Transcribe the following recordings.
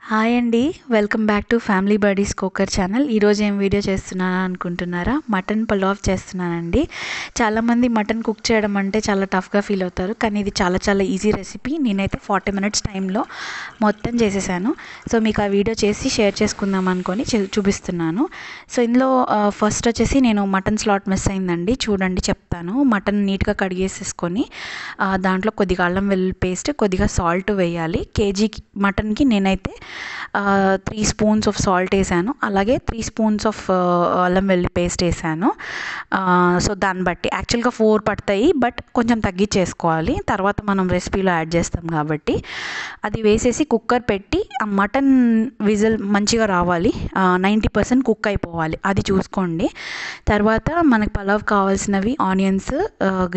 Hi అండి, welcome back to family buddies cooker channel. ఈరోజు ఏం వీడియో చేస్తున్నాను అనుకుంటున్నారా? మటన్ పులావ్ చేస్తున్నానండి. చాలామంది మటన్ కుక్ చేయడం అంటే చాలా టఫ్గా ఫీల్ అవుతారు, కానీ ఇది చాలా చాలా ఈజీ రెసిపీ. నేనైతే 40 minutes టైంలో మొత్తం చేసేసాను. సో మీకు ఆ వీడియో చేసి షేర్ చేసుకుందాం అనుకొని చూపిస్తున్నాను. సో ఇందులో ఫస్ట్ వచ్చేసి నేను మటన్ స్లాట్ మిస్ అయిందండి, చూడండి చెప్తాను. మటన్ నీట్గా కడిగేసేసుకొని దాంట్లో కొద్దిగా అల్లం వెల్లుల్లి పేస్ట్, కొద్దిగా సాల్ట్ వేయాలి. కేజీకి మటన్కి నేనైతే 3 spoons ఆఫ్ సాల్ట్ వేసాను, అలాగే 3 spoons ఆఫ్ అల్లం వెల్లుల్లి పేస్ట్ వేసాను. సో దాన్ని బట్టి యాక్చువల్గా 4 పడతాయి, బట్ కొంచెం తగ్గించేసుకోవాలి, తర్వాత మనం రెసిపీలో యాడ్ చేస్తాం కాబట్టి. అది వేసేసి కుక్కర్ పెట్టి ఆ మటన్ విజిల్ మంచిగా రావాలి, 90% కుక్ అయిపోవాలి, అది చూసుకోండి. తర్వాత మనకు పలావ్ కావాల్సినవి onions,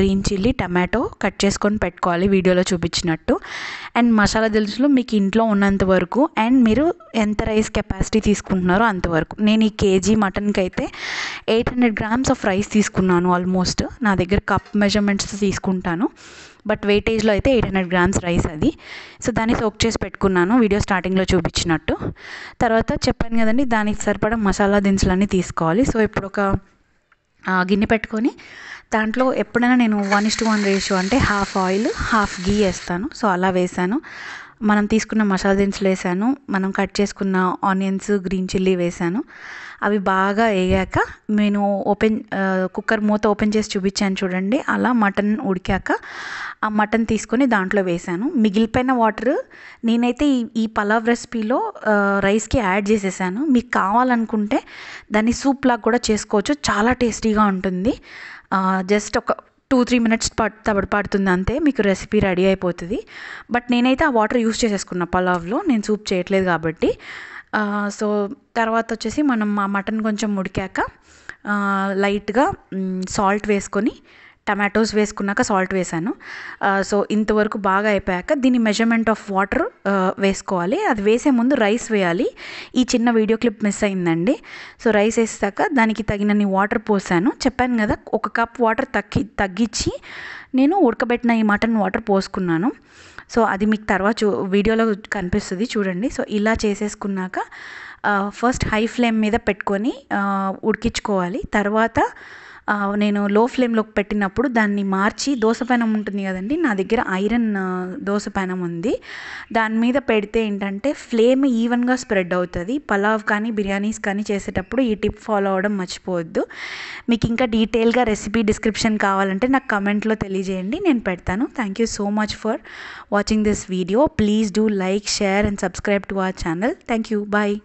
green chilli, tomato cut చేసుకొని పెట్టుకోవాలి వీడియోలో చూపించినట్టు. అండ్ మసాలా దినుసులు మీకు ఇంట్లో ఉన్నంత వరకు, అండ్ మీరు ఎంత రైస్ కెపాసిటీ తీసుకుంటున్నారో అంతవరకు. నేను ఈ కేజీ మటన్కి అయితే 800 grams ఆఫ్ రైస్ తీసుకున్నాను. ఆల్మోస్ట్ నా దగ్గర కప్ మెజర్మెంట్స్ తీసుకుంటాను, బట్ వెయిటేజ్లో అయితే 800 grams రైస్ అది. సో దాన్ని సోక్ చేసి పెట్టుకున్నాను వీడియో స్టార్టింగ్లో చూపించినట్టు. తర్వాత చెప్పాను కదండి, దానికి సరిపడా మసాలా దినుసులన్నీ తీసుకోవాలి. సో ఇప్పుడు ఒక గిన్నె పెట్టుకొని దాంట్లో ఎప్పుడైనా నేను 1:1 రేషియో, అంటే హాఫ్ ఆయిల్ హాఫ్ గీ వేస్తాను. సో అలా వేసాను. మనం తీసుకున్న మసాలా దినుసులు వేసాను, మనం కట్ చేసుకున్న ఆనియన్స్, గ్రీన్ చిల్లీ వేసాను. అవి బాగా వేగాక నేను కుక్కర్ మూత ఓపెన్ చేసి చూపించాను చూడండి. అలా మటన్ ఉడికాక ఆ మటన్ తీసుకొని దాంట్లో వేసాను. మిగిలిపోయిన వాటర్ నేనైతే ఈ పలావ్ రెసిపీలో రైస్కి యాడ్ చేసేసాను. మీకు కావాలనుకుంటే దాన్ని సూప్ లాగా కూడా చేసుకోవచ్చు, చాలా టేస్టీగా ఉంటుంది. జస్ట్ ఒక 2-3 minutes పడుతుంది అంతే, మీకు రెసిపీ రెడీ అయిపోతుంది. బట్ నేనైతే ఆ వాటర్ యూస్ చేసేసుకున్నా పలావ్లో, నేను సూప్ చేయట్లేదు కాబట్టి. సో తర్వాత వచ్చేసి మనం ఆ మటన్ కొంచెం ఉడికాక లైట్గా సాల్ట్ వేసుకొని, టమాటోస్ వేసుకున్నాక సాల్ట్ వేసాను. సో ఇంతవరకు బాగా అయిపోయాక దీని మెజర్మెంట్ ఆఫ్ వాటర్ వేసుకోవాలి. అది వేసే ముందు రైస్ వేయాలి. ఈ చిన్న వీడియో క్లిప్ మిస్ అయిందండి. సో రైస్ వేసాక దానికి తగినన్ని వాటర్ పోసాను. చెప్పాను కదా, 1 cup వాటర్ తగ్గించి నేను ఉడకబెట్టిన ఈ మటన్ వాటర్ పోసుకున్నాను. సో అది మీకు తర్వాత వీడియోలో కనిపిస్తుంది చూడండి. సో ఇలా చేసేసుకున్నాక ఫస్ట్ హై ఫ్లేమ్ మీద పెట్టుకొని ఉడికించుకోవాలి. తర్వాత నేను లో ఫ్లేమ్లోకి పెట్టినప్పుడు దాన్ని మార్చి, దోశ పెనం ఉంటుంది కదండి, నా దగ్గర ఐరన్ దోశ పెనం ఉంది, దాని మీద పెడితే ఏంటంటే ఫ్లేమ్ ఈవెన్గా స్ప్రెడ్ అవుతుంది. పలావ్ కానీ బిర్యానీస్ కానీ చేసేటప్పుడు ఈ టిప్ ఫాలో అవ్వడం మర్చిపోవద్దు. మీకు ఇంకా డీటెయిల్గా రెసిపీ డిస్క్రిప్షన్ కావాలంటే నాకు కమెంట్లో తెలియజేయండి, నేను పెడతాను. Thank you so much for watching this video. Please do like, share and subscribe to our channel. Thank you, bye.